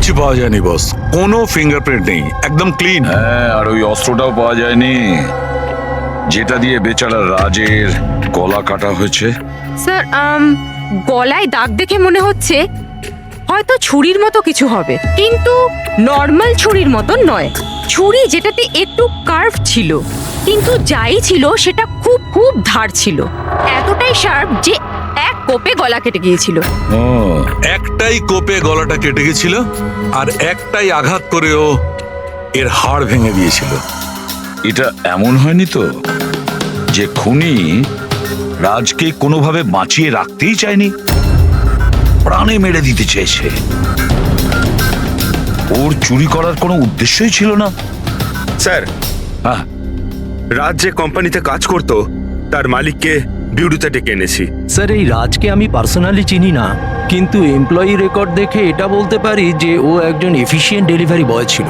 কিচ্ছু পাওয়া যায়নি বস, কোনো ফিঙ্গারপ্রিন্ট নেই, একদম ক্লিন। হ্যাঁ, আর ওই অস্ত্রটাও পাওয়া যায়নি যেটা দিয়ে বেচারা রাজের গলা কাটা হয়েছে। স্যার গলায় দাগ দেখে মনে হচ্ছে হয়তো ছুরির মতো কিছু হবে, কিন্তু নর্মাল ছুরির মতো নয়। ছুরি যেটাতে একটু কার্ভ ছিল, কিন্তু যাই ছিল সেটা খুব খুব ধার ছিল, এতটাই শার্প যে এক কোপে গলা কেটে গিয়েছিল। ও, একটাই কোপে গলাটা কেটে গেছিল, আর একটাই আঘাত করেও এর হাড় ভেঙে দিয়েছিল। এটা এমন হয়নি তো যে খুনি রাজকে কোনোভাবে বাঁচিয়ে রাখতেই চায়নি, প্রাণে মেরে দিতে চেয়েছে? ওর চুরি করার কোনো উদ্দেশ্যই ছিল না। স্যার, হ্যাঁ, রাজ যে কোম্পানিতে কাজ করতো তার মালিককে বিউরোতে ডেকে এনেছি। স্যার, এই রাজকে আমি পার্সোনালি চিনি না, কিন্তু এমপ্লয়ি রেকর্ড দেখে এটা বলতে পারি যে ও একজন এফিশিয়েন্ট ডেলিভারি বয় ছিল।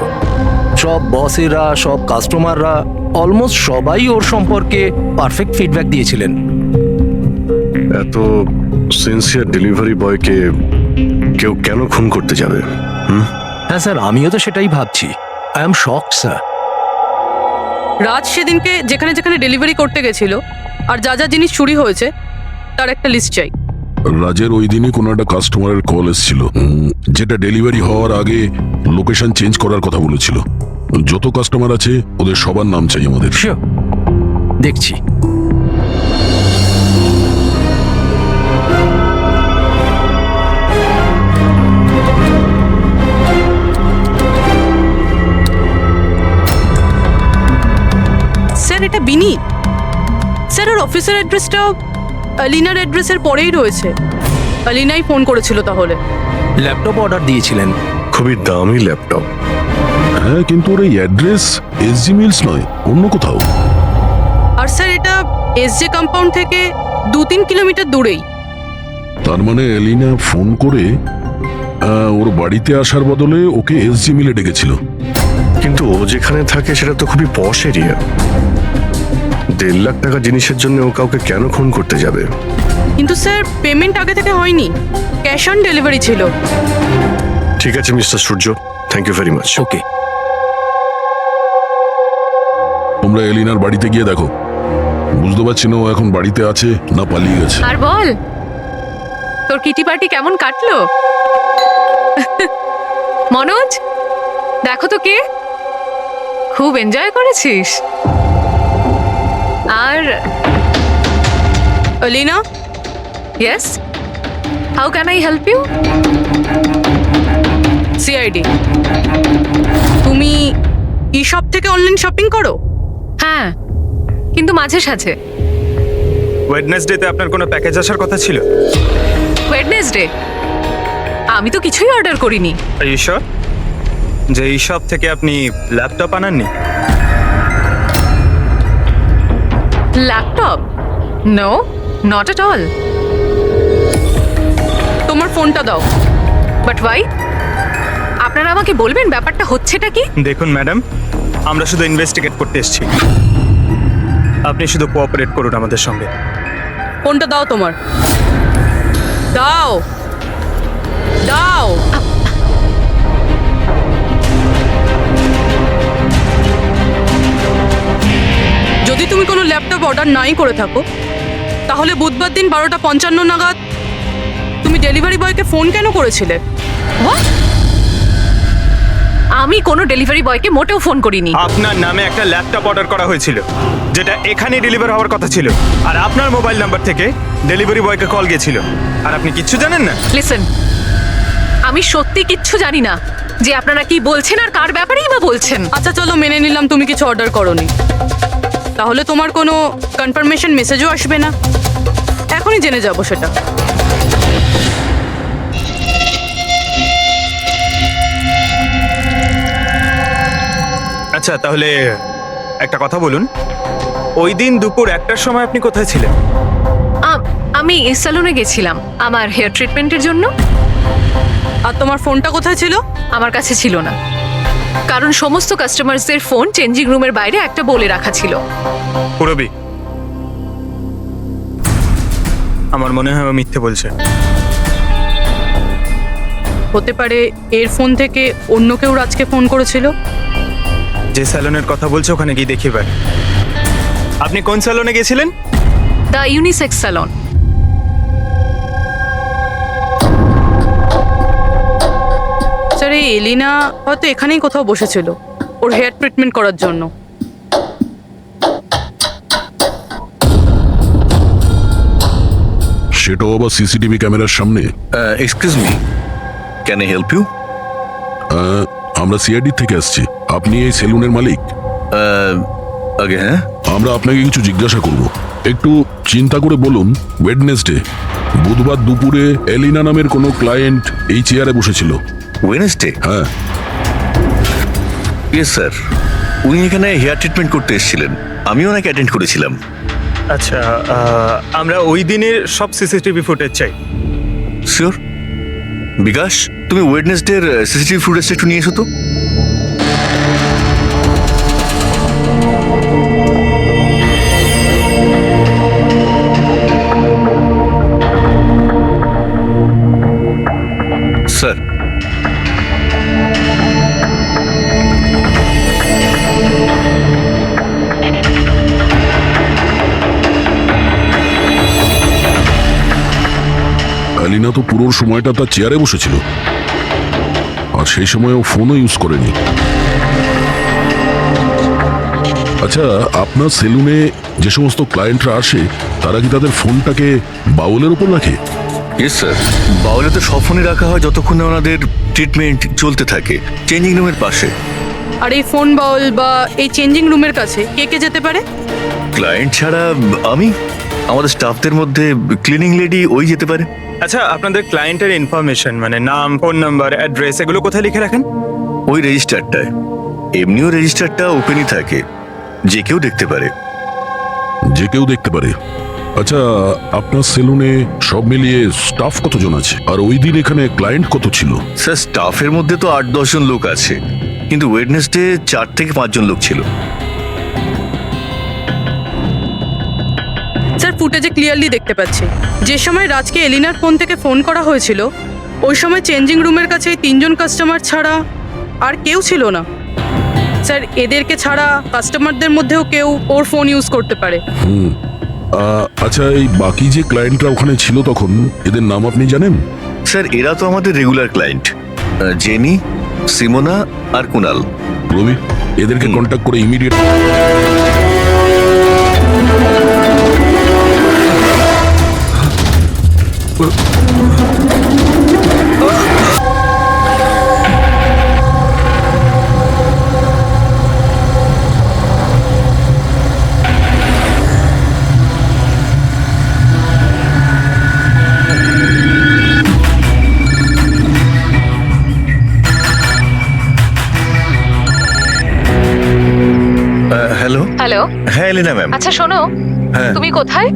সব বসেরা, সব কাস্টমাররা, অলমোস্ট সবাই ওর সম্পর্কে পারফেক্ট ফিডব্যাক দিয়েছিলেন। এত সিনসিয়ার ডেলিভারি বয়কে কেউ কেন খুন করতে যাবে? হ্যাঁ স্যার, আমিও তো সেটাই ভাবছি। I am shocked sir. Raj সেদিনকে যেখানে যেখানে ডেলিভারি করতে গেছিল আর যা যা জিনিস চুরি হয়েছে তার একটা লিস্ট চাই। রাজের ওই দিনই কোনো একটা কাস্টমারের কল এসেছিল, যেটা ডেলিভারি হওয়ার আগে লোকেশন চেঞ্জ করার কথা বলেছিল। যত কাস্টমার আছে ওদের সবার নাম চাই আমাদের। শিওর, দেখছি। স্যার, এটা বিনি। স্যার, ওর অফিসের অ্যাড্রেসটাও আলিনার অ্যাড্রেসের পরেই রয়েছে। আলিনাই ফোন করেছিল তাহলে। ল্যাপটপ অর্ডার দিয়েছিলেন। খুবই দামি ল্যাপটপ। হ্যাঁ, কিন্তু ওর এই অ্যাড্রেস এসজি মিলস নয়, অন্য কোথাও। আর স্যার, এটা এসজে কম্পাউন্ড থেকে 2-3 কিলোমিটার দূরেই। তার মানে এলিনা ফোন করে ওর বাড়িতে আসার বদলে ওকে এসজি মিলে ডেকেছিল। কিন্তু ও যেখানে থাকে সেটা তো খুবই পশ এরিয়া। 1.5 লাখ টাকা জিনিসের জন্য ও কাউকে কেন খুন করতে যাবে? কিন্তু স্যার, পেমেন্ট আগে থেকে হয়নি, ক্যাশ অন ডেলিভারি ছিল। ঠিক আছে mister Surya, thank you very much. Okay. তোমরা এলিনার বাড়িতে গিয়ে দেখো। বুঝতে পারছি না ও এখন বাড়িতে আছে না পালিয়ে গেছে। আর বল, তোর কিটি পার্টি কেমন কাটলো? মনোজ, দেখো তো কে, খুব এনজয় করেছিস। আর Alina, yes, how can I help you? CID. তুমি ই শপ থেকে অনলাইন শপিং করো? হ্যাঁ, কিন্তু মাঝে সাঝে। ওয়েডনেসডেতে আপনার কোনো প্যাকেজ আসার কথা ছিল? ওয়েডনেসডে আমি তো কিছুই অর্ডার করিনি। ঈশ্বর, যে এই শপ থেকে আপনি ল্যাপটপ আনাননি? Laptop? No, not at all. তোমার ফোনটা দাও। But why? আপনারা আমাকে বলবেন ব্যাপারটা হচ্ছেটা কি? দেখুন ম্যাডাম, আমরা শুধু ইনভেস্টিগেট করতে এসেছি, আপনি শুধু কোঅপারেট করুন আমাদের সঙ্গে। ফোনটা দাও তোমার। দাও দাও। যদি তুমি কোনো ল্যাপটপ অর্ডার নাই করে থাকো, তাহলে বুধবার দিন 12:55 নাগাদ তুমি ডেলিভারি বয়কে ফোন কেন করেছিলে? What? আমি কোনো ডেলিভারি বয়কে মোটেও ফোন করিনি। আপনার নামে একটা ল্যাপটপ অর্ডার করা হয়েছিল, যেটা এখানে ডেলিভার হওয়ার কথা ছিল, আর আপনার মোবাইল নাম্বার থেকে ডেলিভারি বয়কে কল গিয়েছিল, আর আপনি কিচ্ছু জানেন না? লিসেন, আমি সত্যি কিচ্ছু জানি না যে আপনারা কি বলছেন আর কার ব্যাপারেই বা বলছেন। আচ্ছা চলো, মেনে নিলাম তুমি কিছু অর্ডার করোনি, তাহলে তোমার কোনো কনফার্মেশন মেসেজও আসবে না। এখনই জেনে যাবো সেটা। আচ্ছা, তাহলে একটা কথা বলুন, ওই দিন দুপুর 1টার সময় আপনি কোথায় ছিলেন? আমি সেলুনে গেছিলাম আমার হেয়ার ট্রিটমেন্টের জন্য। আর তোমার ফোনটা কোথায় ছিল? আমার কাছে ছিল না, কারণ সমস্ত কাস্টমারদের ফোন চেঞ্জিং রুমের বাইরে একটা বলে রাখা ছিল। পুরবি, আমার মনে হয় ও মিথ্যে বলছে। হতে পারে এর ফোন থেকে অন্য কেউ রাজকে ফোন করেছিল। যে স্যালনের কথা বলছে ওখানে গিয়ে দেখি এবার। আপনি কোন স্যালনে গেছিলেন? The unisex salon. স্যার এই এলিনা হয়তো এখানেই কোথাও বসেছিল ওর হেয়ার ট্রিটমেন্ট করার জন্য। সেটাও আবার সিসিটিভি ক্যামেরার সামনে। Excuse me, can I help you? আমরা সিআইডি থেকে আসছি। আপনি এই সেলুনের মালিক? আগে হ্যাঁ। আমরা আপনাকে কিছু জিজ্ঞাসা করব। একটু চিন্তা করে বলুন, ওয়েডনেসডে বুধবার দুপুরে এলিনা নামের কোনো ক্লায়েন্ট এই চেয়ারে বসেছিল? ওয়েডনেসডে? হ্যাঁ। ইয়েস স্যার, উনি এখানে হেয়ার ট্রিটমেন্ট করতে এসেছিলেন, আমি ওনাকে অ্যাটেন্ড করেছিলাম। আচ্ছা, আমরা ওই দিনের সব সিসিটিভি ফুটেজ চাই। শিওর। বিকাশ, তুমি ওয়েডনেসডের সিসিটিভি ফুটেজটা একটু নিয়ে এসো তো। স্যার, এলিনা তো পুরো সময়টা তার চেয়ারে বসেছিল, আর সেই সময় ও ফোনও ইউজ করেনি। আচ্ছা, আপনার সেলুনে যে সমস্ত ক্লায়েন্টরা আসে তারা কি তাদের ফোনটাকে বাউলের উপর রাখে? ইয়েস স্যার, বাউলে তো সব ফোনই রাখা হয় যতক্ষণ না ওনাদের ট্রিটমেন্ট চলতে থাকে, চেঞ্জিং রুমের পাশে। আর এই ফোন বাউল বা এই চেঞ্জিং রুমের কাছে কে কে যেতে পারে? ক্লায়েন্ট ছাড়া আমি, আমাদের স্টাফদের মধ্যে ক্লিনিং লেডি ওই যেতে পারে। আচ্ছা, আপনাদের ক্লায়েন্টের ইনফরমেশন মানে নাম, ফোন নাম্বার, অ্যাড্রেস এগুলো কোথায় লিখে রাখেন? ওই রেজিস্টারটায়। এমনিও রেজিস্টারটা ওপেনই থাকে, যে কেউ দেখতে পারে। যে কেউ দেখতে পারে। আচ্ছা, আপনার সেলুনে সব মিলিয়ে স্টাফ কতজন আছে, আর ওই দিন এখানে ক্লায়েন্ট কত ছিল? স্যার, স্টাফের মধ্যে তো 8-10 জন লোক আছে, কিন্তু ওয়েডনেসডে 4 থেকে 5 জন লোক ছিল। স্যার ফুটেজে ক্লিয়ারলি দেখতে পাচ্ছি যে সময় রাজকে এলিনার ফোন থেকে ফোন করা হয়েছিল ওই সময় চেঞ্জিং রুমের কাছে এই 3 জন কাস্টমার ছাড়া আর কেউ ছিল না। স্যার এদেরকে ছাড়া কাস্টমারদের মধ্যেও কেউ ওর ফোন ইউজ করতে পারে। আচ্ছা, এই বাকি যে ক্লায়েন্টরা ওখানে ছিল তখন, এদের নাম আপনি জানেন? স্যার, এরা তো আমাদের রেগুলার ক্লায়েন্ট, জেনি, সিমোনা আর কুনাল। রবি, এদেরকে কন্ট্যাক্ট করে ইমিডিয়েট। হ্যালো। হ্যালো, হ্যাঁ এলিনা ম্যাম। আচ্ছা শোনো, হ্যাঁ তুমি কোথায়?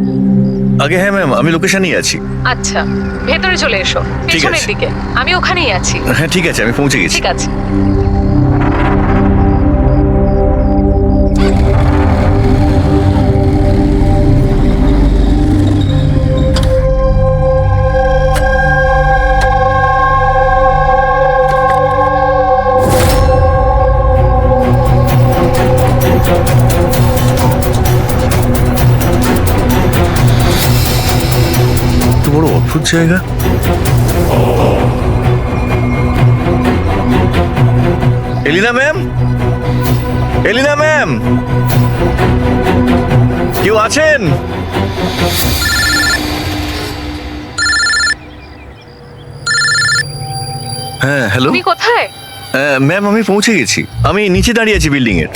আগে হ্যাঁ ম্যাম, আমি লোকেশনেই আছি। আচ্ছা, ভেতরে চলে এসো, ঠিক পেছনের আছে। দিকে। আমি ওখানেই আছি। হ্যাঁ ঠিক আছে, আমি পৌঁছে গেছি। ঠিক আছে। এত বড় অদ্ভুত জায়গা। এলিনা ম্যাম, এলিনা ম্যাম, কেউ আছেন? হ্যাঁ হ্যালো। তুমি কোথায়? ম্যাম, আমি পৌঁছে গেছি, আমি নিচে দাঁড়িয়ে আছি বিল্ডিং এর।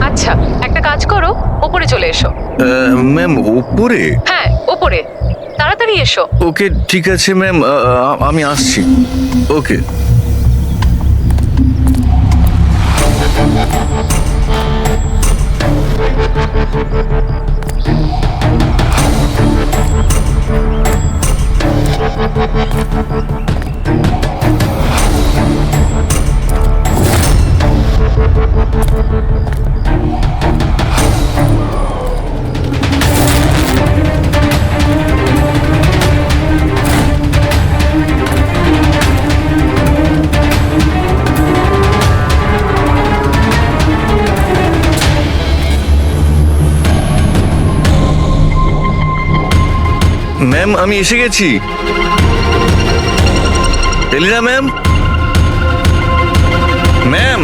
আচ্ছা, একটা কাজ করো, ওপরে চলে এসো। ম্যাম ওপরে? হ্যাঁ, ওপরে তাড়াতাড়ি এসো। ওকে ঠিক আছে ম্যাম, আমি আসছি। ওকে। ম্যাম আমি এসে গেছি। Elina ma'am, ma'am.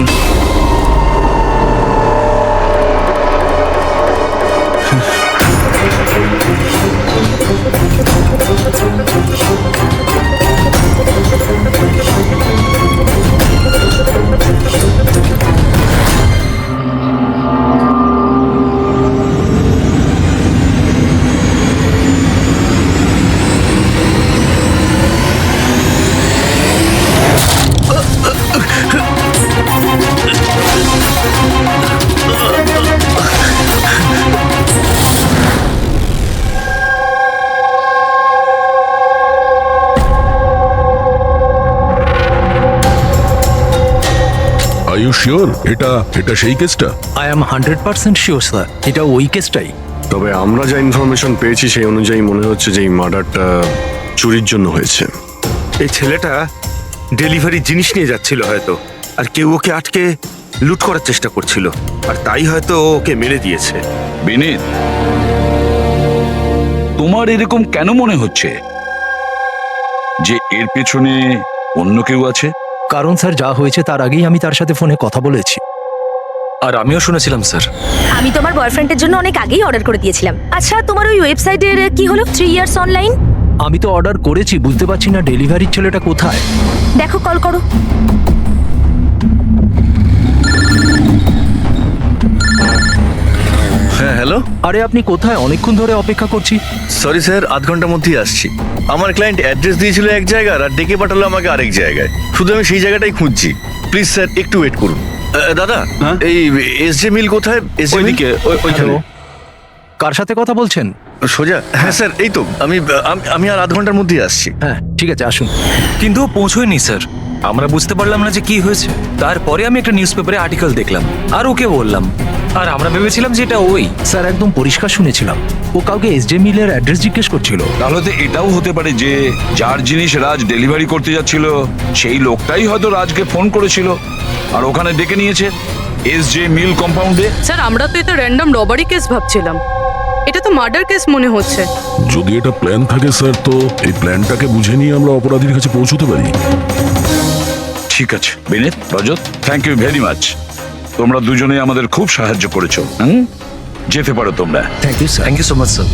Are you sure এটা সেই কেসটা? আই এম 100% শিওর স্যার, এটা ওই কেসটাই। তবে আমরা যা ইনফরমেশন পেয়েছি সেই অনুযায়ী মনে হচ্ছে যে এই মার্ডারটা চুরির জন্য হয়েছে। এই ছেলেটা ডেলিভারি জিনিস নিয়ে যাচ্ছিল হয়তো, আর কেউ ওকে আটকে লুট করার চেষ্টা করছিল, আর তাই হয়তো ও ওকে মেরে দিয়েছে। বিনীত, তোমার এরকম কেন মনে হচ্ছে যে এর পেছনে অন্য কেউ আছে? কারণ স্যার যা হয়েছে তার আগেই আমি তার সাথে ফোনে কথা বলেছি। আর আমিও শুনেছিলাম স্যার। আমি তোমার বয়ফ্রেন্ডের জন্য অনেক আগেই অর্ডার করে দিয়েছিলাম। আচ্ছা, তোমার ওই ওয়েবসাইটের কি হলো? 3 ইয়ার্স অনলাইন। আমি তো অর্ডার করেছি, বুঝতে পারছি না ডেলিভারির ছেলেটা কোথায়। দেখো, কল করো। হ্যাঁ হ্যালো। আরে আপনি কোথায়? অনেকক্ষণ ধরে অপেক্ষা করছি। সরি স্যার, আধ ঘন্টার মধ্যেই আসছি। আমার ক্লায়েন্ট অ্যাড্রেস দিয়েছিল এক জায়গায় আর ডেকে পাঠালো আমাকে আরেক জায়গায়। শুধু আমি সেই জায়গাটাই খুঁজছি। প্লিজ স্যার একটু ওয়েট করুন। দাদা, এই এসজে মিল কোথায়? এসজে মিল হ্যালো, কার সাথে কথা বলছেন? সোজা? হ্যাঁ স্যার, এই তো আমি আর আধ ঘন্টার মধ্যেই আসছি। হ্যাঁ ঠিক আছে, আসুন। কিন্তু ও পৌঁছয়নি স্যার। আমরা বুঝতে পারলাম না যে কি হয়েছে। তারপরে আমি একটা নিউজ পেপারে আর্টিকেল দেখলাম আর ওকে বললাম, আর আমরা ভেবেছিলাম যে এটা ওই। স্যার একদম পরিষ্কার শুনেছিলাম, ও কাউকে এসজে মিলের অ্যাড্রেস জিজ্ঞেস করছিল। তাহলে তো এটাও হতে পারে যে যার জিনিস রাজ ডেলিভারি করতে যাচ্ছিল সেই লোকটাই হয়তো রাজকে ফোন করেছিল আর ওখানে ডেকে নিয়েছে এসজে মিল কম্পাউন্ডে। স্যার আমরা তো এটা র্যান্ডম রবারি কেস ভাবছিলাম, এটা তো মার্ডার কেস মনে হচ্ছে। যদি এটা প্ল্যান থাকে স্যার, তো এই প্ল্যানটাকে বুঝে নিয়ে আমরা অপরাধীর কাছে পৌঁছতে পারি। ঠিক আছে Vineet, Rajat, thank you very much. তোমরা দুজনে আমাদের খুব সাহায্য করেছো। যেতে পারো তোমরা। Thank you sir. Thank you so much sir.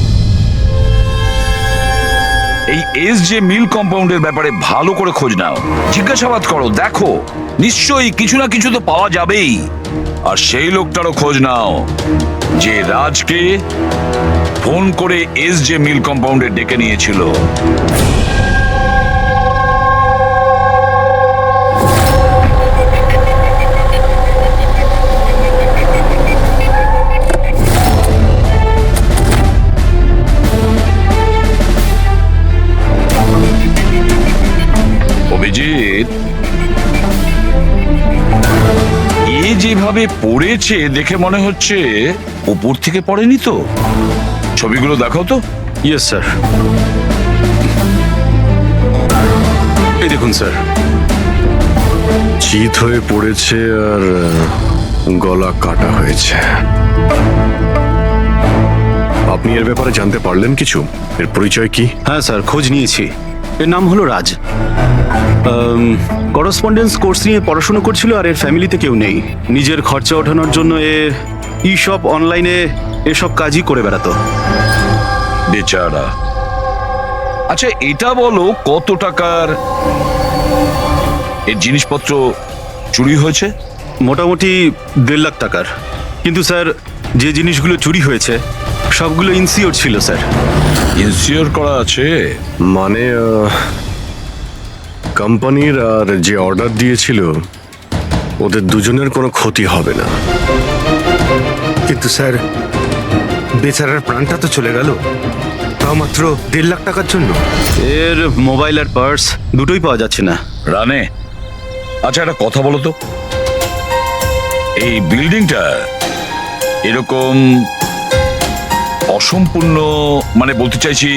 এই এসজে মিল কম্পাউন্ডের ব্যাপারে ভালো করে খোঁজ নাও, জিজ্ঞাসাবাদ করো, দেখো নিশ্চয়ই কিছু না কিছু তো পাওয়া যাবেই। আর সেই লোকটারও খোঁজ নাও যে রাজকে ফোন করে এসজে মিল কম্পাউন্ডে ডেকে নিয়েছিল। অভিজিৎ, এ যেভাবে পড়েছে দেখে মনে হচ্ছে উপর থেকে পড়েনি তো। ছবিগুলো দেখাও তো। ইয়েস স্যার, এই দেখুন স্যার। চিত হয়ে পড়েছে আর গলা কাটা হয়েছে। আপনি এর ব্যাপারে জানতে পারলেন কিছু? এর পরিচয় কি? হ্যাঁ স্যার, খোঁজ নিয়েছি। এর নাম হলো রাজ। করসপন্ডেন্স কোর্স নিয়ে পড়াশোনা করছিল আর এর ফ্যামিলিতে কেউ নেই। নিজের খরচা ওঠানোর জন্য ই শপ অনলাইনে এসব কাজই করে বেড়াতো। বেচারা। আচ্ছা এটা বলো, কত টাকার এর জিনিসপত্র চুরি হয়েছে? মোটামুটি 1.5 লাখ টাকার। কিন্তু স্যার যে জিনিসগুলো চুরি হয়েছে সবগুলো ইনসিওর ছিল স্যার। ইনসিওর করা আছে? মানে কোম্পানির আর যে অর্ডার দিয়েছিল ওদের দুজনের কোনো ক্ষতি হবে না। কিন্তু স্যার বেচারার প্রাণটা তো চলে গেল, তাও মাত্র 1.5 লাখ টাকার জন্য। এর মোবাইল আর পার্স দুটোই পাওয়া যাচ্ছে না। রানে, আচ্ছা একটা কথা বলো তো, এই বিল্ডিংটা এরকম অসম্পূর্ণ, মানে বলতে চাইছি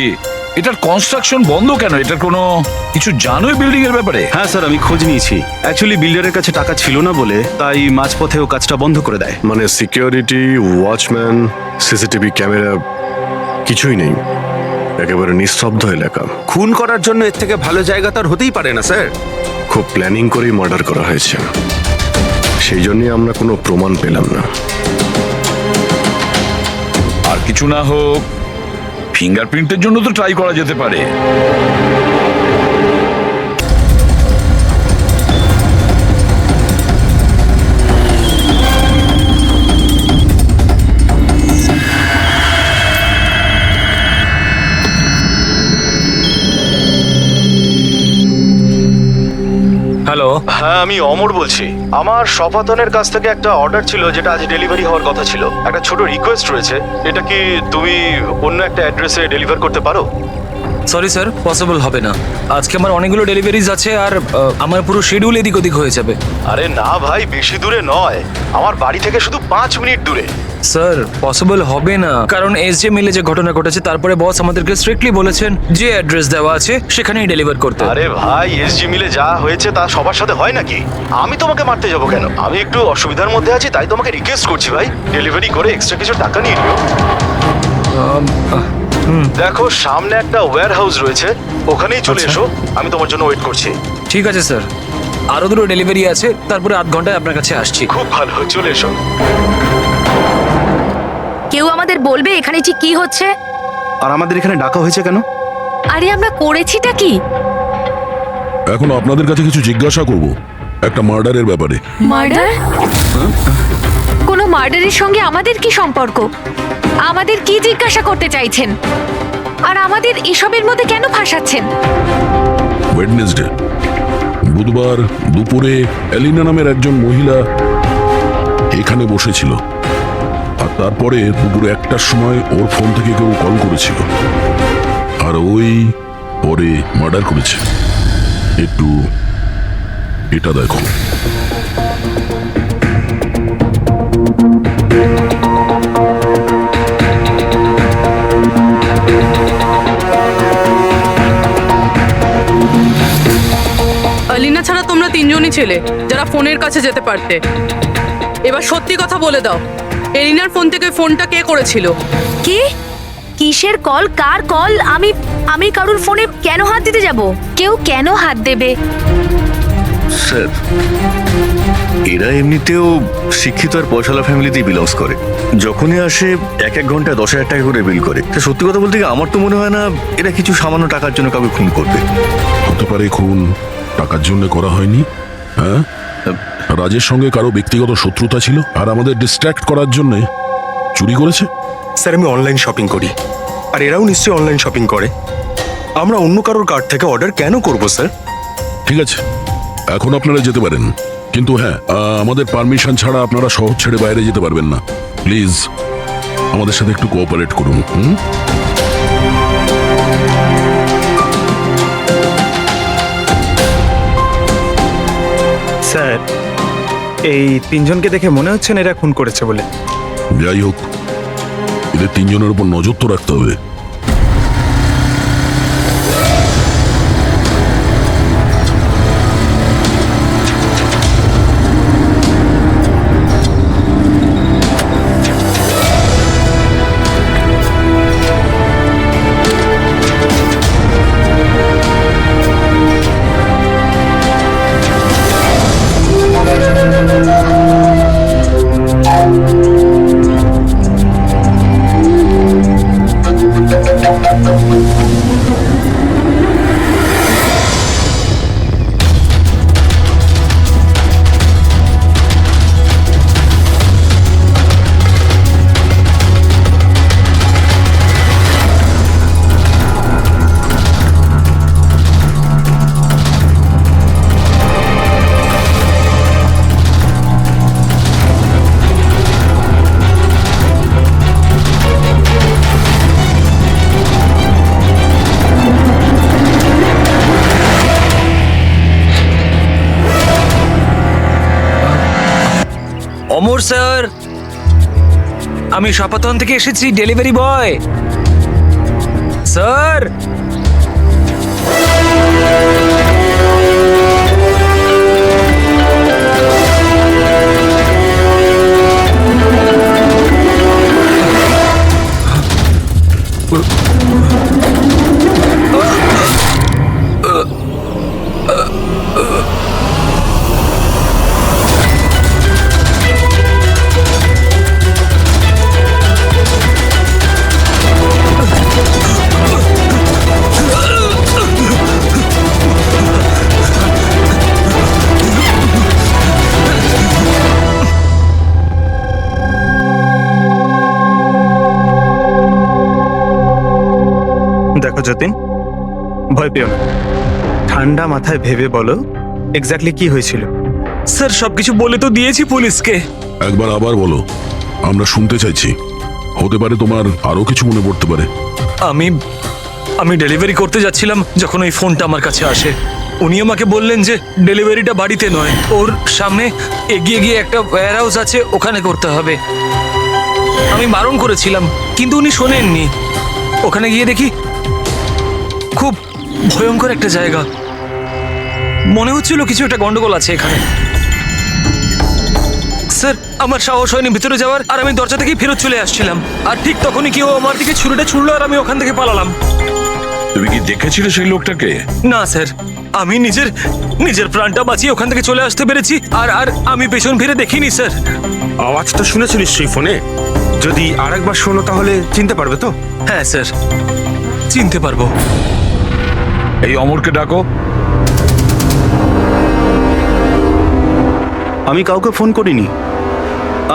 এটার কনস্ট্রাকশন বন্ধ কেন? এটার কোনো কিছু জানোই বিল্ডিং এর ব্যাপারে? হ্যাঁ স্যার, আমি খোঁজ নিয়েছি। অ্যাকচুয়ালি বিল্ডারের কাছে টাকা ছিল না বলে তাই মাঝপথে ও কাজটা বন্ধ করে দেয়। মানে সিকিউরিটি, ওয়াচম্যান, সিসিটিভি ক্যামেরা কিছুই নেই। একেবারে নিস্তব্ধ এলাকা। খুন করার জন্য এর থেকে ভালো জায়গা তো আর হতেই পারে না স্যার। খুব প্ল্যানিং করেই মার্ডার করা হয়েছে, সেই জন্যই আমরা কোনো প্রমাণ পেলাম না। আর কিছু না হোক, ফিঙ্গারপ্রিন্টের জন্য তো ট্রাই করা যেতে পারে। হ্যালো, হ্যাঁ, আমি অমর বলছি। আমার সপাতনের কাছ থেকে একটা অর্ডার ছিল যেটা আজ ডেলিভারি হওয়ার কথা ছিল। একটা ছোট রিকোয়েস্ট রয়েছে, এটা কি তুমি অন্য একটা অ্যাড্রেসে ডেলিভার করতে পারো? সরি স্যার, পসিবল হবে না। আজকে আমার অনেকগুলো ডেলিভারিজ আছে আর আমার পুরো শিডিউল এদিক ওদিক হয়ে যাবে। আরে না ভাই, বেশি দূরে নয়, আমার বাড়ি থেকে শুধু 5 মিনিট দূরে। স্যার পসিবল হবে না, কারণ এসজে মিলে যে ঘটনা ঘটেছে তারপরে বস আমাদেরকে স্ট্রিক্টলি বলেছেন যে অ্যাড্রেস দেওয়া আছে সেখানেই ডেলিভার করতে। আরে ভাই, এসজি মিলে যা হয়েছে তা সবার সাথে হয় নাকি? আমি তোমাকে মারতে যাবো কেন? আমি একটু অসুবিধার মধ্যে আছি, তাই তোমাকে রিকোয়েস্ট করছি ভাই, ডেলিভারি করে এক্সট্রা কিছু টাকা নিয়ে নিও। দেখো, সামনে একটা ওয়্যার হাউস রয়েছে, ওখানেই চলে এসো, আমি তোমার জন্য ওয়েট করছি। ঠিক আছে স্যার, আরো দুটো ডেলিভারি আছে, তারপরে আধ ঘন্টায় আপনার কাছে আসছি। খুব ভালো, চলে এসো। কেউ আমাদের বলবে এখানে ঠিক কি হচ্ছে? আর আমাদের এখানে ডাকা হয়েছে কেন? আরে আমরা করেছিটা কি? এখন আপনাদের কাছে কিছু জিজ্ঞাসা করব একটা মার্ডারের ব্যাপারে। মার্ডার? কোনো মার্ডারের সঙ্গে আমাদের কি সম্পর্ক? আমাদের কি জিজ্ঞাসা করতে চাইছেন? আর আমাদের এসবের মধ্যে কেন ফাঁসাচ্ছেন? ওয়েডনেসডে বুধবার দুপুরে এলিনা নামের একজন মহিলা এখানে বসেছিল, আর তারপরে দুপুর 1টার সময় ওর ফোন থেকে কেউ কল করেছিল, আর ওই পরে মার্ডার করেছে। একটু এটা দেখো। আলিনা ছাড়া তোমরা তিনজনই ছেলে যারা ফোনের কাছে যেতে পারতে। এবার সত্যি কথা বলে দাও, এলিনার ফোন থেকে ফোনটা কে করেছিল? কি? কিসের কল? কার কল? আমি কারুর ফোনে কেন হাত দিতে যাব? কেউ কেন হাত দেবে? স্যার, এরা এমনিতেও শিক্ষিত আর পয়সালা ফ্যামিলিতেই বিলংস করে। যখনই আসে 1 ঘন্টায় 10,000 টাকা করে বিল করে। সত্যি কথা বলতে কি, আমার তো মনে হয় না এরা কিছু সামান্য টাকার জন্য কাউকে খুন করবে। হতে পারে খুন টাকার জন্য করা হয়নি। হ্যাঁ, রাজের সঙ্গে কারো ব্যক্তিগত শত্রুতা ছিল আর আমাদের ডিস্ট্র্যাক্ট করার জন্য চুরি করেছে। স্যার, আমি অনলাইন শপিং করি, আর এরাও নিশ্চয়ই অনলাইন শপিং করে। আমরা অন্য কারোর কার্ড থেকে অর্ডার কেন করব স্যার? ঠিক আছে, এখন আপনারা যেতে পারেন, কিন্তু হ্যাঁ, আমাদের পারমিশন ছাড়া আপনারা শহর ছেড়ে বাইরে যেতে পারবেন না। প্লিজ আমাদের সাথে একটু কোঅপারেট করুন। স্যার, এই তিনজনকে দেখে মনে হচ্ছে না এরা খুন করেছে বলে। যাই হোক, এদের তিনজনের উপর নজর তো রাখতে হবে। অমর স্যার, আমি সপাতন থেকে এসেছি, ডেলিভারি বয় স্যার। যতীন, ভয় পেও না। ঠান্ডা মাথায় ভেবে বলো এক্স্যাক্টলি কি হয়েছিল। স্যার সবকিছু বলে তো দিয়েছি পুলিশকে। একবার আবার বলো, আমরা শুনতে চাইছি। হতে পারে তোমার আরো কিছু মনে পড়তে পারে। আমি ডেলিভারি করতে যাচ্ছিলাম যখন ওই ফোনটা আমার কাছে আসে। উনি আমাকে বললেন যে ডেলিভারিটা বাড়িতে নয়, ওর সামনে এগিয়ে গিয়ে একটা ওয়্যার হাউস আছে, ওখানে করতে হবে। আমি বারণ করেছিলাম কিন্তু উনি শোনেননি। ওখানে গিয়ে দেখি খুব ভয়ঙ্কর একটা জায়গা। মনে হচ্ছিল কিছু একটা গন্ডগোল আছে এখানে। স্যার আমার সাহস হয়নি ভিতরে যাওয়ার, আর আমি দরজা থেকেই ফেরত চলে আসছিলাম। আর ঠিক তখনই কেউ আমার দিকে ছুরিটা ছুড়লো আর আমি ওখান থেকে পালালাম। তুমি কি দেখেছিলে সেই লোকটাকে? না স্যার, আমি নিজের প্রাণটা বাঁচিয়ে ওখান থেকে চলে আসতে পেরেছি। আর আমি পেছন ফিরে দেখিনি স্যার। আওয়াজটা শুনেছো নিশ্চয়ই ফোনে? যদি আরেকবার শোনো তাহলে চিনতে পারবে তো? হ্যাঁ স্যার, চিনতে পারবো। এই অমরকে ডাকো। আমি কাউকে ফোন করিনি,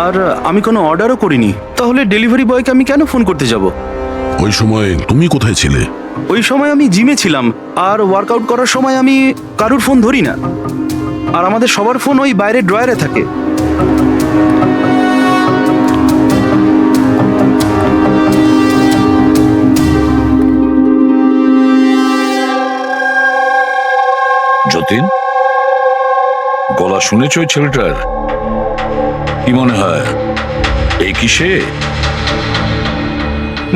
আর আমি কোনো অর্ডারও করিনি। তাহলে ডেলিভারি বয়কে আমি কেন ফোন করতে যাব? ওই সময় তুমি কোথায় ছিলে? ওই সময় আমি জিমে ছিলাম, আর ওয়ার্কআউট করার সময় আমি কারুর ফোন ধরি না। আর আমাদের সবার ফোন ওই বাইরের ড্রয়ারে থাকে। যতীন, গলা শুনেছ ওই ছেলেটার? কি মনে হয় এই কি সে?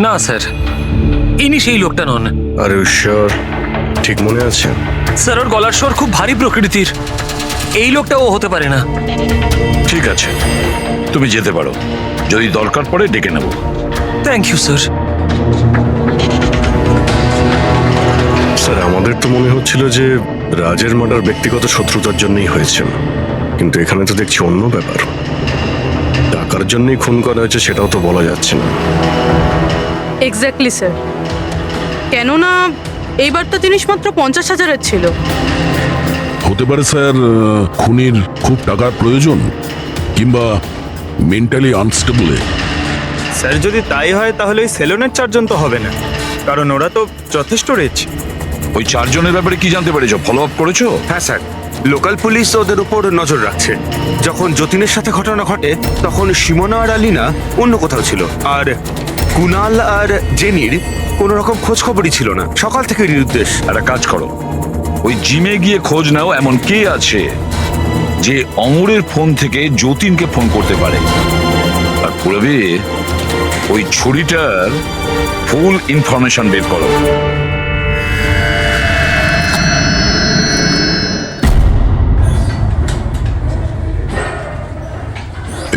না স্যার, ইনি সেই লোকটা নন। আর ঈশ্বর, ঠিক মনে আছে? স্যার ওর গলার স্বর খুব ভারী প্রকৃতির। এই লোকটা ও হতে পারে না। ঠিক আছে, তুমি যেতে পারো। যদি দরকার পড়ে ডেকে নেব। Thank you sir. স্যার, আমাদের তো মনে হচ্ছিল যে রাজের মার্ডার ব্যক্তিগত শত্রুতার জন্যই হয়েছে, কিন্তু এখানে তো দেখছি অন্য ব্যাপার। টাকার জন্যই খুন করা হয়েছে সেটাও তো বলা যাচ্ছে না। Exactly sir. কেননা এইবারটা জিনিস মাত্র 50,000-এর ছিল। হতে পারে স্যার, খুনির খুব টাকার প্রয়োজন, কিংবা মেন্টালি আনস্টেবল। স্যার যদি তাই হয় তাহলে ওই সেলুনের 4 জন তো হবে না, কারণ ওরা তো যথেষ্ট রিচ। ওই 4 জনের ব্যাপারে কি জানতে পেরেছো? ফলো আপ করেছো? হ্যাঁ স্যার, লোকাল পুলিশ ওদের উপর নজর রাখছে। যখন যতীনের সাথে ঘটনা ঘটে তখন সিমোনা আর আলিনা অন্য কোথাও ছিল, আর কুনাল আর জেনির কোনো রকম খোঁজ খবরই ছিল না। সকাল থেকে নিরুদ্দেশ। একটা কাজ করো, ওই জিমে গিয়ে খোঁজ নাও এমন কে আছে যে অমরের ফোন থেকে যতীনকে ফোন করতে পারে। আর পুরবি ওই ছুরিটার ফুল ইনফরমেশন বের করো।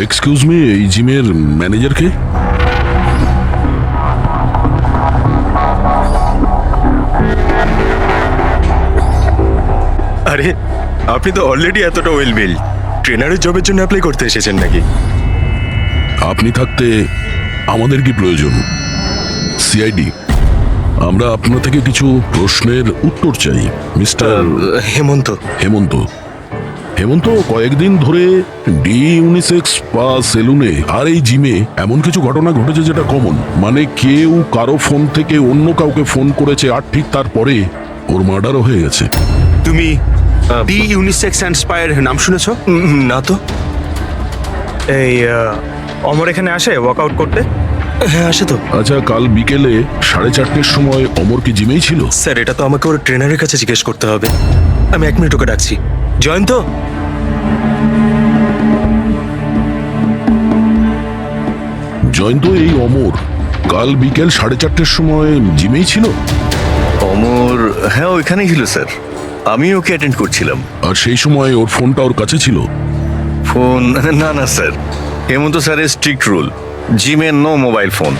এক্সকিউজ মি, এই জিমের ম্যানেজার কে? আরে, আপনি তো অলরেডি এতটা ওয়েল বিল্ড। ট্রেনারের জবের জন্য অ্যাপ্লাই করতে এসেছেন নাকি? আপনি থাকতে আমাদের কি প্রয়োজন? সিআইডি, আমরা আপনার থেকে কিছু প্রশ্নের উত্তর চাই। মিস্টার হেমন্ত। হেমন্ত হেমন্ত কয়েকদিন ধরে ডি ইউনিসেক্স বা সেলুনে আর এই জিমে এমন কিছু ঘটনা ঘটেছে যেটা কমন। মানে কেউ কারো ফোন থেকে অন্য কাউকে ফোন করেছে, আর ঠিক তারপরে ওর মার্ডারও হয়ে গেছে। তুমি ডি ইউনিসেক্স অ্যান্ড স্পায়ার নাম শুনেছো? না তো। এই অমর এখানে আসে ওয়ার্কআউট করতে? হ্যাঁ, আসে তো। আচ্ছা, কাল বিকেলে 4:30-র সময় অমর কি জিমেই ছিল? স্যার, এটা তো আমাকে ওর ট্রেনারের কাছে জিজ্ঞেস করতে হবে। আমি 1 মিনিট ওকে ডাকছি। জয়ন্ত, জয়ন্ত, এই অমর কাল বিকেল 4:30-র সময় জিমেই ছিল? অমর, হ্যাঁ ওইখানেই ছিল স্যার। আমি ওকে অ্যাটেন্ড করছিলাম। আর সেই সময় ওর ফোনটা ওর কাছে ছিল? ফোন না না স্যার, হেমন্ত স্যারের স্ট্রিক্ট রুল, জিমে নো মোবাইল ফোন।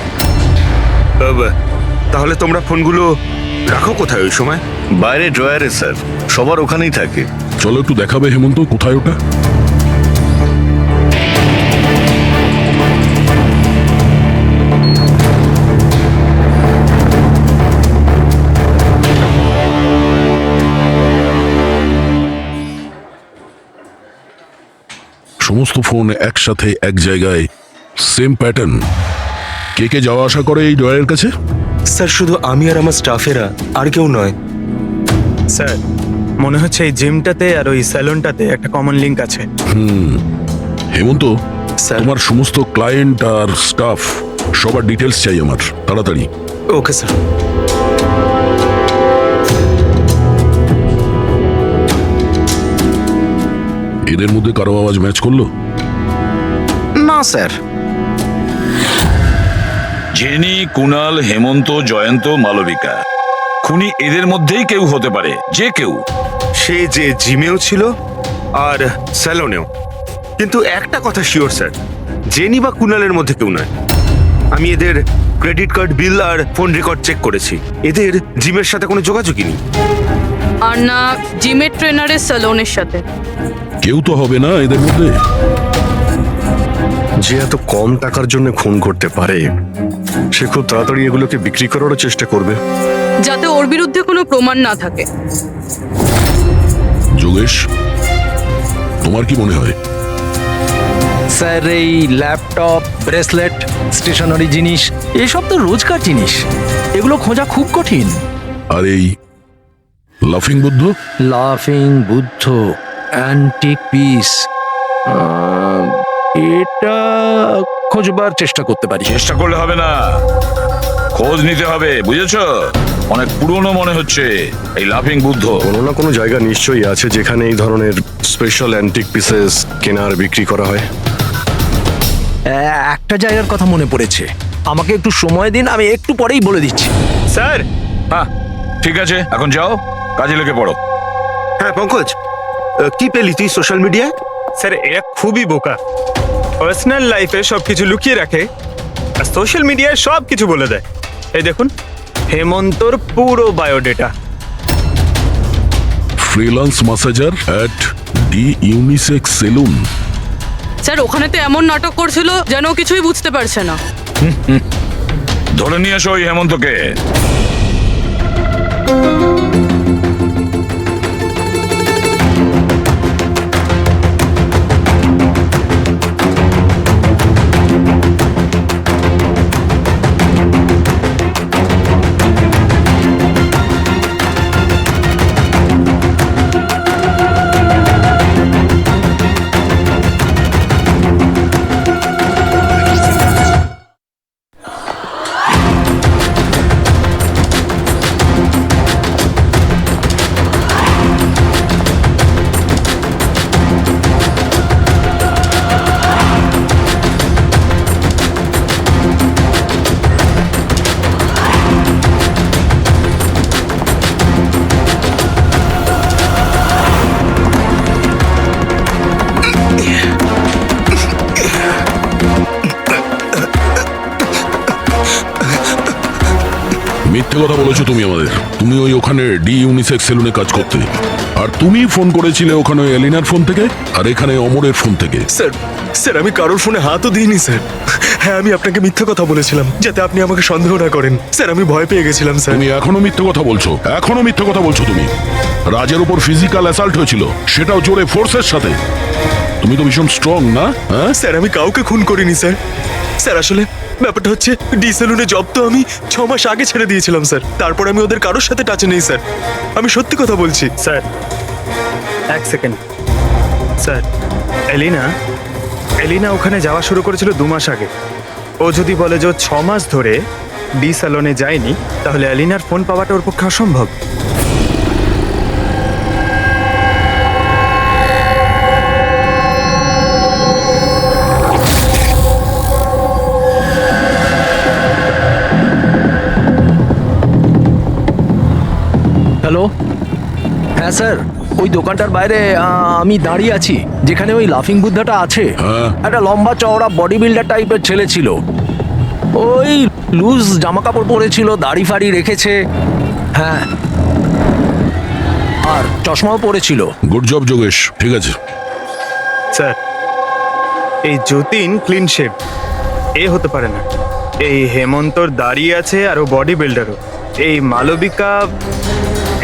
তাহলে তোমরা ফোনগুলো রাখো কোথায় ওই সময়? বাইরে ড্রয়ারে স্যার, সবার ওখানেই থাকে। চলো একটু দেখাবে হেমন্ত, কোথায় ওটা? সমস্ত ফোন একসাথে এক জায়গায়, সেম প্যাটার্ন। কে কে যাওয়া আসা করে এই ড্রয়ারের কাছে? স্যার শুধু আমি আর আমার স্টাফেরা, আর কেউ নয়। স্যার মনে হচ্ছে এই জিমটাতে আর ওই স্যালুনটাতে একটা কমন লিংক আছে। হেমন্ত, স্যার। তোমার সমস্ত ক্লায়েন্ট আর স্টাফ সবার ডিটেলস চাই আমার, তাড়াতাড়ি। Okay sir. এদের মধ্যে কারো আওয়াজ ম্যাচ করলো? না স্যার। জেনি, কুনাল, হেমন্ত, জয়ন্ত, মালবিকা, খুনি এদের মধ্যেই কেউ হতে পারে, যে কেউ। সে যে জিমেও ছিল আর স্যালনেও। কিন্তু একটা কথা শিওর স্যার, জেনি বা কুনালের মধ্যে কেউ নয়। আমি এদের ক্রেডিট কার্ড, বিল আর ফোন রেকর্ড চেক করেছি। এদের জিমের সাথে কোনো যোগাযোগই নেই। আর না জিমের ট্রেনারের স্যালনের সাথে। কেউ তো হবে না এদের মধ্যে। যে এত কম টাকার জন্য খুন করতে পারে, সে খুব তাড়াতাড়ি এগুলোকে বিক্রি করারও চেষ্টা করবে। যাতে ওর বিরুদ্ধে কোনো প্রমাণ না থাকে। যোগেশ, তোমার কি মনে হয়? স্যার এই ল্যাপটপ, ব্রেসলেট, স্টেশনারি জিনিস এসব তো রোজকার জিনিস, এগুলো খোঁজা খুব কঠিন। আর এই লাফিং বুদ্ধ? লাফিং বুদ্ধ, অ্যান্টিক পিস, এটা খোঁজবার চেষ্টা করতে পারি। চেষ্টা করলে হবে না, খোঁজ নিতে হবে, বুঝেছো? অনেক পুরনো মনে হচ্ছে এই লাফিং বুদ্ধ। কোনো না কোনো জায়গা নিশ্চয়ই আছে যেখানে এই ধরনের স্পেশাল অ্যান্টিক পিসেস কেনা আর বিক্রি করা হয়। একটা জায়গার কথা মনে পড়েছে, আমাকে একটু সময় দিন, আমি একটু পরেই বলে দিচ্ছি। স্যার হ্যাঁ ঠিক আছে, এখন যাও, কাজে লেগে পড়ো। হ্যাঁ পঙ্কজ, কি পেলি তুই সোশ্যাল মিডিয়ায়? স্যার এরা খুবই বোকা। পার্সোনাল লাইফে সবকিছু লুকিয়ে রাখে আর সোশ্যাল মিডিয়ায় সব কিছু বলে দেয়। এই দেখুন হেমন্তর পুরো biodata. Freelance masseur at the unisex salon. Sir ওখানে তো এমন নাটক করছিল যেন ও কিছুই বুঝতে পারছে না। ধরে নিয়ে এসো ওই হেমন্তকে। মিথ্যে কথা বলেছো তুমি আমাদের। তুমি ওই ওখানে ডি ইউনিসেক্স সেলুনে কাজ করতে, আর তুমি ফোন করেছিলে ওখানে এলিনার ফোন থেকে আর এখানে অমরের ফোন থেকে। স্যার স্যার আমি কারোর ফোনে হাতও দিইনি স্যার। হ্যাঁ আমি আপনাকে মিথ্যে কথা বলেছিলাম যাতে আপনি আমাকে সন্দেহ না করেন। স্যার আমি ভয় পেয়ে গেছিলাম স্যার। তুমি এখনো মিথ্যে কথা বলছো, এখনো মিথ্যে কথা বলছো তুমি। রাজের উপর ফিজিক্যাল অ্যাসাল্ট হয়েছিল, সেটাও জোরে ফোর্সের সাথে। তুমি তো ভীষণ স্ট্রং না? হ্যাঁ স্যার আমি কাউকে খুন করিনি স্যার। স্যার আসলে ব্যাপারটা হচ্ছে ডি সেলুনে জব তো আমি 6 মাস আগে ছেড়ে দিয়েছিলাম স্যার। তারপর আমি ওদের কারোর সাথে টাচে নেই স্যার। আমি সত্যি কথা বলছি স্যার এক সেকেন্ড। স্যার এলিনা ওখানে যাওয়া শুরু করেছিল 2 মাস আগে। ও যদি বলে যে 6 মাস ধরে ডি স্যালনে যায়নি, তাহলে এলিনার ফোন পাওয়াটা ওর পক্ষে অসম্ভব। হ্যালো, হ্যাঁ স্যার, ওই দোকানটার বাইরে আমি দাঁড়িয়ে আছি যেখানে ওই লাফিং বুদ্ধাটা আছে। একটা লম্বা চওড়া বডি বিল্ডার টাইপের ছেলে ছিল, ওই লুজ জামা কাপড় পরেছিল, দাড়ি ফাড়ি রেখেছে, হ্যাঁ, আর চশমাও পরেছিল। গুড জব যোগেশ, ঠিক আছে। স্যার এই যতীন ক্লিন শেভ, এ হতে পারে না। এই হেমন্তর দাঁড়িয়ে আছে আর ও বডি বিল্ডারও। এই মালবিকা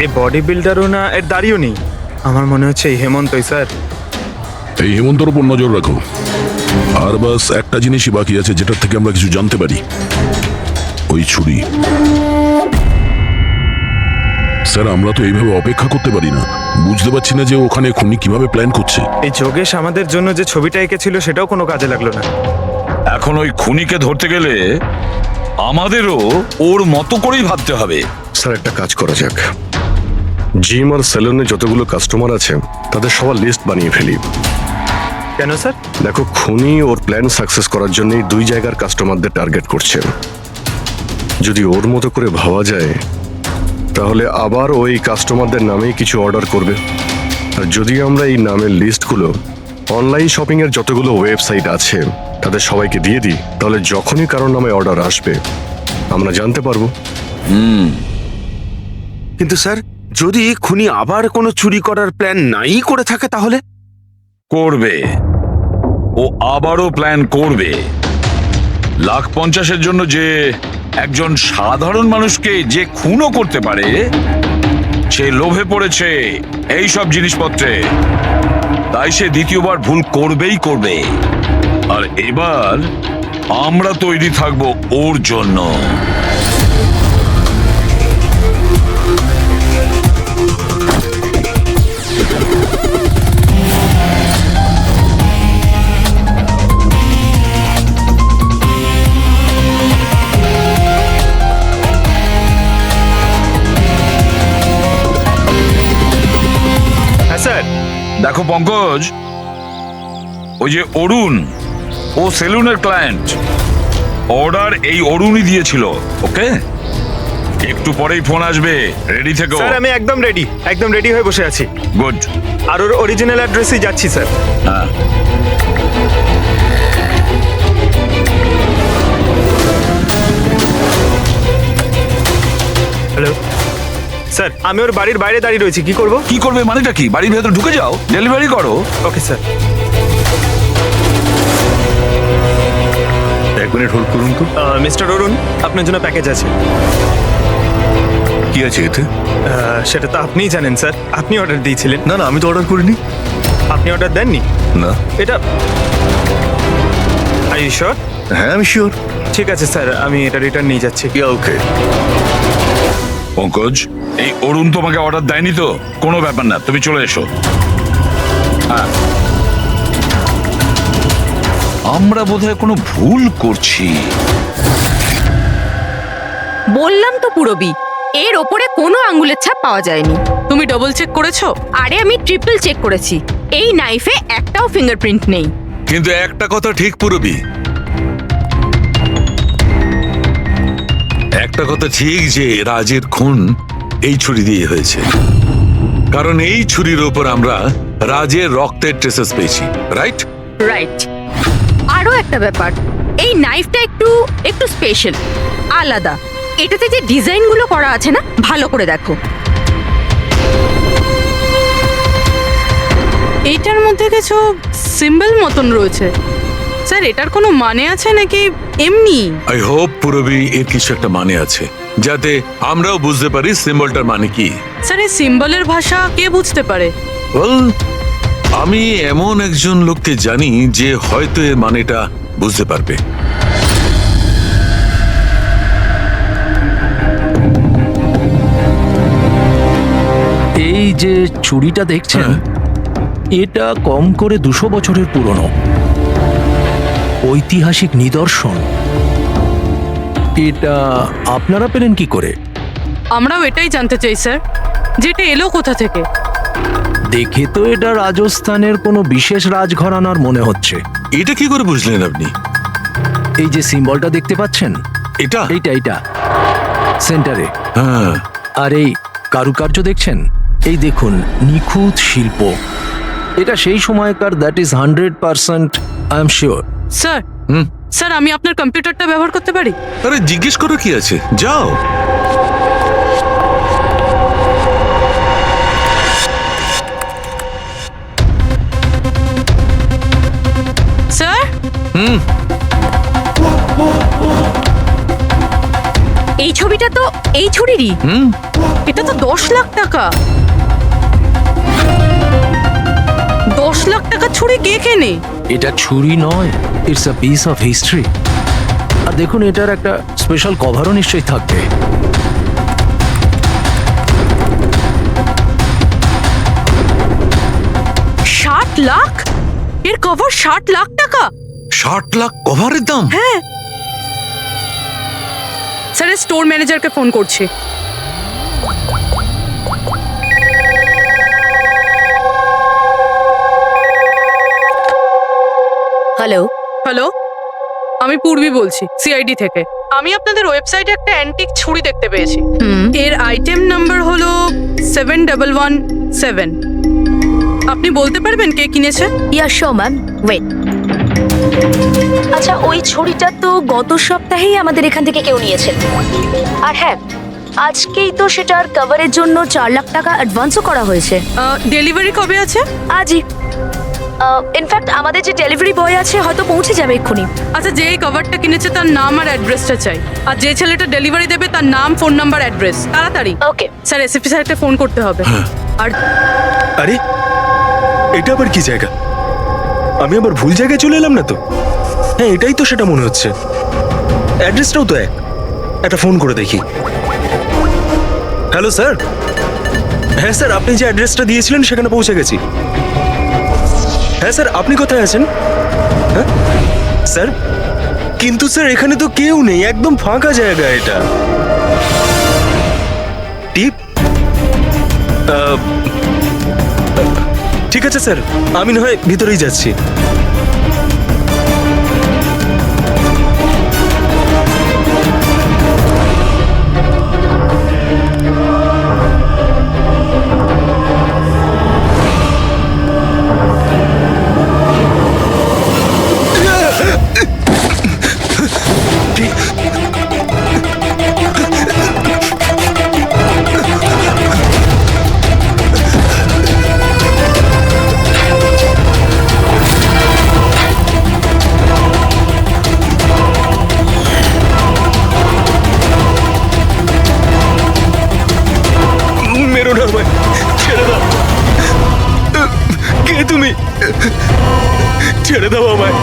এই বডি বিল্ডারও না, এর দাঁড়িয়েও নেই। আমার মনে হচ্ছে এই হেমন্তই স্যার। এই হেমন্তর উপর নজর রাখো। আর বাস একটা জিনিসই বাকি আছে যেটার থেকে আমরা কিছু জানতে পারি, ওই ছুরি। স্যার আমরা তো এইভাবে অপেক্ষা করতে পারি না। বুঝতে পারছি না যে ওখানে খুনি কিভাবে প্ল্যান করছে। এই যোগেশ আমাদের জন্য যে ছবিটা এঁকেছিল সেটাও কোনো কাজে লাগলো না। এখন ওই খুনিকে ধরতে গেলে আমাদেরও ওর মতো করেই ভাবতে হবে। স্যার একটা কাজ করা যাক, জিম আর সেলুনে যতগুলো কাস্টমার আছে তাদের সবার লিস্ট বানিয়ে ফেলি। কেন স্যার? দেখো, খুনি ওর প্ল্যান সাকসেস করার জন্যই দুই জায়গার কাস্টমারদের টার্গেট করছে। যদি ওর মতো করে ভাবা যায় তাহলে আবার ওই কাস্টমারদের নামেই কিছু অর্ডার করবে। আর যদি আমরা এই নামের লিস্টগুলো অনলাইন শপিং এর যতগুলো ওয়েবসাইট আছে তাদের সবাইকে দিয়ে দিই, তাহলে যখনই কারোর নামে অর্ডার আসবে আমরা জানতে পারবো। কিন্তু স্যার, যদি খুনি আবার কোনো চুরি করার প্ল্যান নাই করে থাকে তাহলে? করবে, ও আবারও প্ল্যান করবে। 1,50,000-এর জন্য যে একজন সাধারণ মানুষকে যে খুনও করতে পারে, সে লোভে পড়েছে এই সব জিনিসপত্রে, তাই সে দ্বিতীয়বার ভুল করবেই করবে। আর এবার আমরা তৈরি থাকবো ওর জন্য। হ্যাঁ স্যার। দেখো পঙ্কজ, ওই যে অরুণ, ও সেলুনের ক্লায়েন্ট, অর্ডার এই অরুণই দিয়েছিল। ওকে, একটু পরেই ফোন আসবে, রেডি থেকো। স্যার আমি একদম রেডি হয়ে বসে আছি। গুড। আর ওর অরিজিনাল অ্যাড্রেসেই যাচ্ছি স্যার। হ্যাঁ, হ্যালো স্যার, আমি ওর বাড়ির বাইরে দাঁড়িয়ে রয়েছি, কি করব? কি করবে মানেটা কি? বাড়ির ভেতর ঢুকে যাও, ডেলিভারি করো। Okay sir. এক মিনিট হোল্ড করুন তো। মিস্টার অরুণ, আপনার জন্য প্যাকেজ আছে। কি আছে এতে? সেটা তো আপনিই জানেন স্যার, আপনি অর্ডার দিয়েছিলেন। না না, আমি তো অর্ডার করিনি। আপনি অর্ডার দেননি? না। এটা আর ইউ শিওর? হ্যাঁ আমি শিওর। ঠিক আছে স্যার, আমি এটা রিটার্ন নিয়ে যাচ্ছি। ওকে। পঙ্কজ, এই অরুণ তোমাকে অর্ডার দেয়নি তো? কোনো ব্যাপার না, তুমি চলে এসো। হ্যাঁ, আমরা বোধহয় কোনো ভুল করছি। বললাম তো পুরবি, এর ওপরে কোনো আঙ্গুলের ছাপ পাওয়া যায়নি। তুমি ডবল চেক করেছো? আরে আমি ট্রিপল চেক করেছি, এই নাইফে একটাও ফিঙ্গারপ্রিন্ট নেই। কিন্তু একটা কথা ঠিক পুরবি, একটা কথা ঠিক যে রাজের খুন এই ছুরি দিয়ে হয়েছে, কারণ এই ছুরির ওপর আমরা রাজের রক্তের ট্রেসেস পেয়েছি। রাইট? রাইট। আরো একটা ব্যাপার, এই নাইফটা একটু স্পেশাল, আলাদা। এটাতে যে ডিজাইনগুলো করা আছে না, ভালো করে দেখো। এইটার মধ্যে কিছু সিম্বল মতন রয়েছে। স্যার এটার কোনো মানে আছে নাকি এমনি? আই হোপ পুরবি এর কিছু একটা মানে আছে, যাতে আমরাও বুঝতে পারি সিম্বলটার মানে কি। স্যার এই সিম্বলের ভাষা কে বুঝতে পারে? আমি এমন একজন লোককে জানি যে হয়তো এর মানেটা বুঝতে পারবে। এই যে ছুরিটা দেখছেন, এটা কম করে 200 বছরের পুরনো ঐতিহাসিক নিদর্শন। এটা আপনারা পেলেন কি করে? আমরাও এটাই জানতে চাই স্যার, যেটা এলো কোথা থেকে। দেখে তো এটা রাজস্থানের কোনো বিশেষ রাজঘরানার মনে হচ্ছে। এটা কি করে বুঝলেন আপনি? এই যে সিম্বলটা দেখতে পাচ্ছেন, এইটা সেন্টারে। হ্যাঁ। আর এই কারুকার্য দেখছেন, এই দেখুন, নিখুঁত শিল্প। এটা সেই সময়কার, that is 100%, I am sure. Sir আমি আপনার কম্পিউটারটা ব্যবহার করতে পারি? আরে জিজ্ঞেস করো কি আছে, যাও। স্যার এই ছবিটা তো এই ছুরিরই। এটা তো 10 লাখ টাকা। 10 লাখ টাকা ছুরি কে কেনে? এটা ছুরি নয়, it's a piece of history. আর দেখুন, এটার একটা স্পেশাল কভারও নিশ্চয়ই থাকবে। লাখ? এর কভার 60 লাখ টাকা? 60 লাখ কভারের দাম? হ্যাঁ স্যার, স্টোর ম্যানেজারকে ফোন করছি। হ্যালো, হ্যালো, আমি পূর্বী বলছি সিআইডি থেকে। আমি আপনাদের ওয়েবসাইটে একটা অ্যান্টিক ছুরি দেখতে পেয়েছি। এর আইটেম নাম্বার হলো 7117। আপনি বলতে পারবেন কে কিনেছে? ইয়া শো ম্যাম, ওয়েট। আচ্ছা, ওই ছড়িটা তো গত সপ্তাহেই আমাদের এখান থেকে কেউ নিয়েছে। আর হ্যাঁ, আজকেই তো সেটার কভারের জন্য 4 লাখ টাকা অ্যাডভান্সও করা হয়েছে। ডেলিভারি কবে আছে? আজই। ইনফ্যাক্ট আমাদের যে ডেলিভারি বয় আছে হয়তো পৌঁছে যাবে এক্ষুনি। আচ্ছা, যেই কভারটা কিনেছে তার নাম আর অ্যাড্রেসটা চাই। আর যে ছেলেটা ডেলিভারি দেবে তার নাম, ফোন নাম্বার, অ্যাড্রেস, তাড়াতাড়ি। ওকে স্যার, এসএসপি স্যারকে ফোন করতে হবে। আর আরে এটা আবার কি জায়গা? আমি আবার ভুল জায়গায় চলে এলাম না তো? হ্যাঁ, এটাই তো সেটা মনে হচ্ছে। অ্যাড্রেসটাও তো এক। একটা ফোন করে দেখি। Hello sir. হ্যাঁ স্যার, আপনি যে অ্যাড্রেসটা দিয়েছিলেন সেখানে পৌঁছে গেছি। হ্যাঁ স্যার, আপনি কোথায় আছেন? হ্যাঁ স্যার, কিন্তু স্যার এখানে তো কেউ নেই, একদম ফাঁকা জায়গা এটা। টিপ? ঠিক আছে স্যার, আমি না হয় ভিতরেই যাচ্ছি। মেরো না আমায়, ছেড়ে দাও। কে তুমি? ছেড়ে দাও আমায়।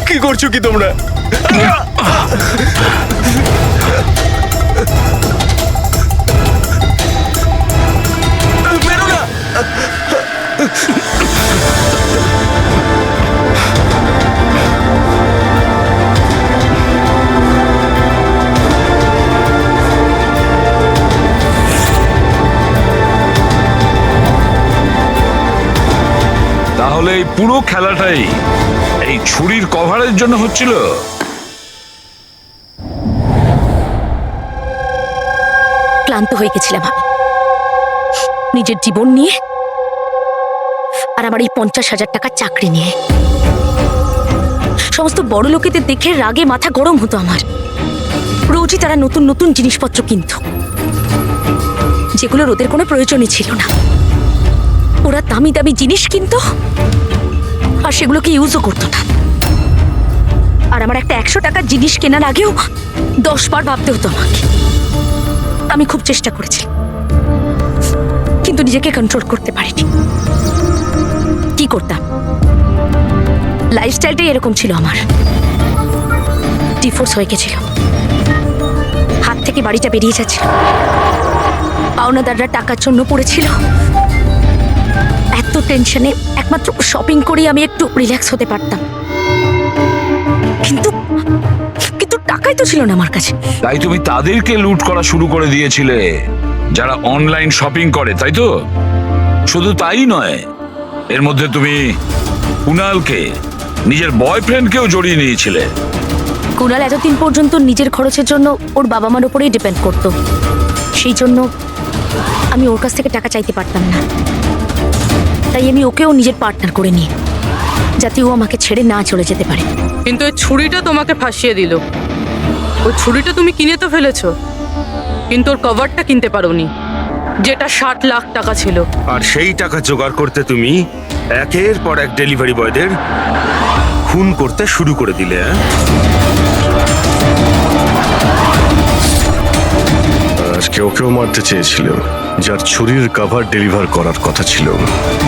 কি করছো কি তোমরা? মেরো না। তাহলে এই পুরো খেলাটাই এই ছুরির কভারের জন্য হচ্ছিল? ক্লান্ত হয়ে গেছিলাম আমি নিজের জীবন নিয়ে আর আমার এই 50,000 টাকার চাকরি নিয়ে। সমস্ত বড় লোকেদের দেখে রাগে মাথা গরম হতো আমার। রোজই তারা নতুন নতুন জিনিসপত্র কিনত, যেগুলোর ওদের কোনো প্রয়োজনই ছিল না। ওরা দামি দামি জিনিস কিনত আর সেগুলোকে ইউজও করতো না। আর আমার একটা 100 টাকার জিনিস কেনার আগেও 10 বার ভাবতে হতো আমাকে। আমি খুব চেষ্টা করেছি, কিন্তু নিজেকে কন্ট্রোল করতে পারিনি। কি করতাম? লাইফস্টাইলটাই এরকম ছিল আমার। ডিভোর্স হয়ে গেছিল, হাত থেকে বাড়িটা বেরিয়ে যাচ্ছিল, পাওনাদাররা টাকার জন্য পড়েছিল। এত টেনশনে একমাত্র শপিং করেই আমি একটু রিল্যাক্স হতে পারতাম, কিন্তু কিন্তু টাকাই তো ছিল না আমার কাছে। তাই তুমি তাদেরকে লুট করা শুরু করে দিয়েছিলে যারা অনলাইন শপিং করে, তাই তো? শুধু তাই নয়, এর মধ্যে তুমি কুনালকে, নিজের বয়ফ্রেন্ডকেও জড়িয়ে নিয়েছিলে। কুনাল এতদিন পর্যন্ত নিজের খরচের জন্য ওর বাবা মার উপরেই ডিপেন্ড করতো, সেই জন্য আমি ওর কাছ থেকে টাকা চাইতে পারতাম না। তাই আমি ওকেও নিজের পার্টনার করে নিই, যাতে ও আমাকে ছেড়ে না চলে যেতে পারে। কিন্তু ওই ছুরিটা তোমাকে ফাঁসিয়ে দিল। ওই ছুরিটা তুমি কিনে তো ফেলেছো, কিন্তু ওর কভারটা কিনতে পারোনি, যেটা 60 লাখ টাকা ছিল। আর সেই টাকা জোগাড় করতে তুমি একের পর এক ডেলিভারি বয়দের খুন করতে শুরু করে দিলে। আজকে ওকেও মারতে চেয়েছিল, যার ছুরির কভার ডেলিভার করার কথা ছিল।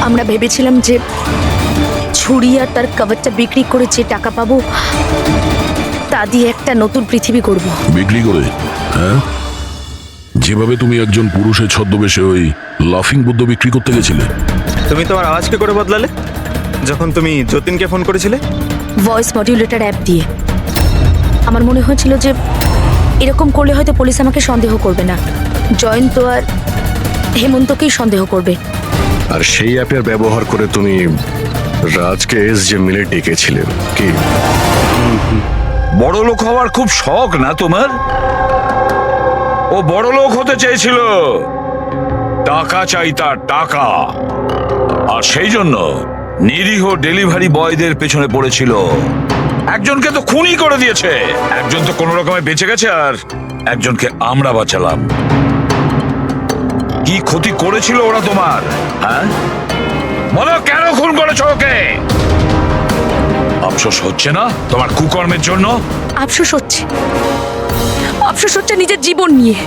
আমরা ভেবেছিলাম যে ছুরি আর তার কভারটা বিক্রি করে যে টাকা পাবো তা দিয়ে একটা নতুন পৃথিবী করব। বিক্রি করে? হ্যাঁ, যেভাবে তুমি একজন পুরুষের ছদ্মবেশে ওই লাফিং বুদ্ধ বিক্রি করতে গেছিলে। তুমি তোমার আওয়াজ কি করে বদলালে যখন তুমি যতীনকে ফোন করেছিলে? ভয়েস মডিউলেটর অ্যাপ দিয়ে। আমার মনে হয়েছিল যে এরকম করলে হয়তো পুলিশ আমাকে সন্দেহ করবে না, জয়ন্ত আর হেমন্তকেই সন্দেহ করবে। আর সেই অ্যাপের ব্যবহার করে তুমি রাজকে এসজে মিলে ডেকেছিলে কি? বড় লোক হওয়ার খুব শখ না তোমার? ও বড় লোক হতে চেয়েছিল, টাকা চাই তার, টাকা। আর সেই জন্য নিরীহ ডেলিভারি বয়দের পেছনে পড়েছিল। একজনকে তো খুনই করে দিয়েছে, একজন তো কোনো রকমে বেঁচে গেছে, আর একজনকে আমরা বাঁচালাম। কি ক্ষতি করেছিল ওরা তোমার? হ্যাঁ বলো, কেন খুন করেছো ওকে? আফসোস হচ্ছে না তোমার কুকর্মের জন্য? আফসোস হচ্ছে, আফসোস হচ্ছে নিজের জীবন নিয়ে।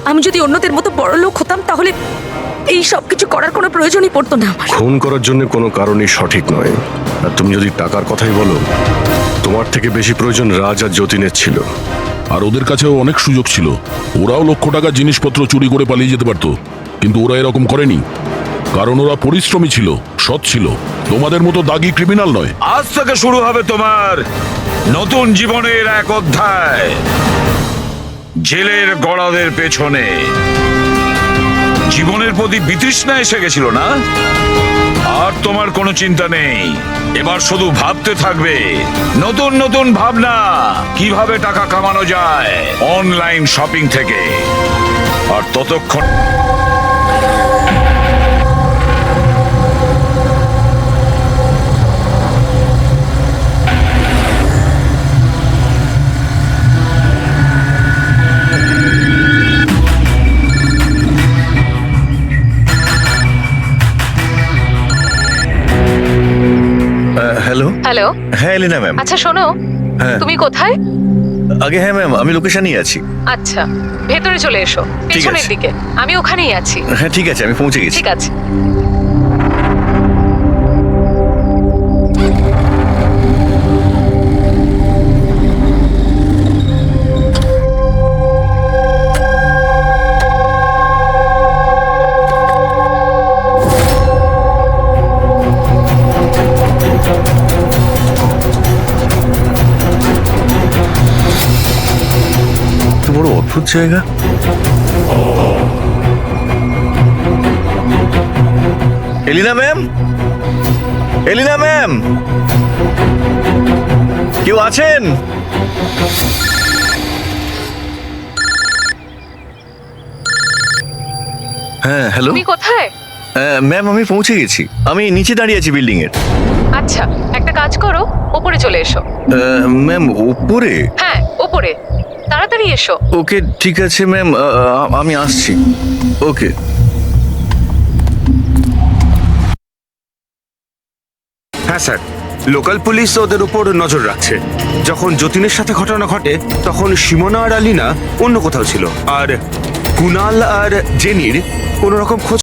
আমি যদি অন্যদের মতো বড় লোক হতাম তাহলে এই সব কিছু করার কোনো প্রয়োজনই পড়তো না আমার। খুন করার জন্য কোনো কারণই সঠিক নয়। আর তুমি যদি টাকার কথাই বলো, তোমার থেকে বেশি প্রয়োজন রাজ আর যতীনের ছিল। আর ওদের কাছেও অনেক সুযোগ ছিল, ওরাও লক্ষ টাকার জিনিসপত্র চুরি করে পালিয়ে যেতে পারতো, কিন্তু ওরা এরকম করেনি, কারণ ওরা পরিশ্রমী ছিল, সৎ ছিল, তোমাদের মতো দাগি ক্রিমিনাল নয়। আজ থেকে শুরু হবে তোমার নতুন জীবনের এক অধ্যায়, জেলের গড়াদের পেছনে। জীবনের প্রতি বিতৃষ্ণা এসে গেছিল না? আর তোমার কোনো চিন্তা নেই, এবার শুধু ভাবতে থাকবে নতুন নতুন ভাবনা, কিভাবে টাকা কামানো যায় অনলাইন শপিং থেকে। আর ততক্ষণ হ্যালো। হ্যালো, হ্যাঁ এলিনা ম্যাম। আচ্ছা শোনো, হ্যাঁ তুমি কোথায়? আগে হ্যাঁ ম্যাম, আমি লোকেশনেই আছি। আচ্ছা, ভেতরে চলে এসো, ঠিক পেছনের আছে। দিকে। আমি ওখানেই আছি। হ্যাঁ ঠিক আছে, আমি পৌঁছে গেছি। ঠিক আছে। তো বড় অদ্ভুত জায়গা। এলিনা ম্যাম, এলিনা ম্যাম, কেউ আছেন? হ্যাঁ হ্যালো। তুমি কোথায়? ম্যাম আমি পৌঁছে গেছি, আমি নিচে দাঁড়িয়ে আছি বিল্ডিং এর। আচ্ছা, একটা কাজ করো, ওপরে চলে এসো। ম্যাম উপরে? হ্যাঁ, ওপরে তাড়াতাড়ি এসো। ওকে ঠিক আছে ম্যাম, আমি আসছি। ওকে। হ্যাঁ স্যার, লোকাল পুলিশ ওদের উপর নজর রাখছে। যখন যতীনের সাথে ঘটনা ঘটে তখন সিমোনা আর আলিনা অন্য কোথাও ছিল, আর কুনাল আর জেনির কোনো রকম খোঁজ